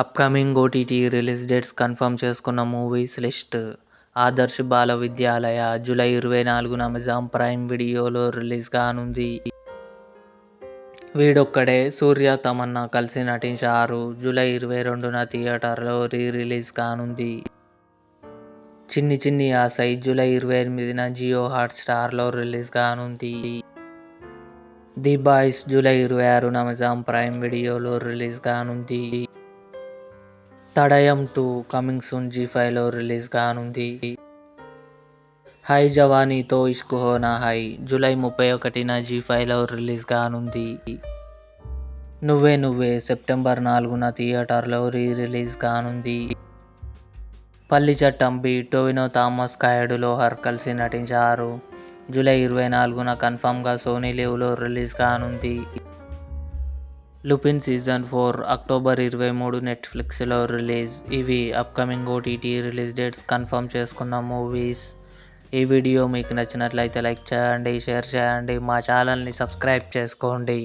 Upcoming OTT release dates confirm చేసుకున్న movies list. Adarsh బాల విద్యాలయ July 24న Amazon Prime వీడియోలో release కానుంది. వీడొక్కడే సూర్య తమన్నా కలిసి నటించారు. జూలై 22న థియేటర్లో రిలీజ్ కానుంది. చిన్ని చిన్ని ఆశై జూలై 28న జియో హాట్స్టార్లో రిలీజ్ కానుంది. ది బాయ్స్ జూలై 26న అమెజాన్ ప్రైమ్ వీడియోలో రిలీజ్ కానుంది. తడయం 2 కమింగ్ సూన్ జీ5లో రిలీజ్ కానుంది. హై జవానీతో ఇష్క్ హోనా హై జూలై 31న జీ5లో రిలీజ్ కానుంది. నువ్వే నువ్వే సెప్టెంబర్ 4న థియేటర్లో రిలీజ్ కానుంది. పల్లి చట్టం బి టొవినో థామస్ ఖాయడ్ లోహర్ కలిసి నటించారు. జూలై 24న కన్ఫర్మ్గా సోనీ లివ్లో రిలీజ్ కానుంది. లుపిన్ సీజన్ 4 అక్టోబర్ 23 నెట్ఫ్లిక్స్లో రిలీజ్. ఇవి upcoming OTT release dates confirm చేసుకున్న మూవీస్. ఈ వీడియో మీకు నచ్చినట్లయితే లైక్ చేయండి, షేర్ చేయండి, మా ఛానల్ని సబ్స్క్రైబ్ చేసుకోండి.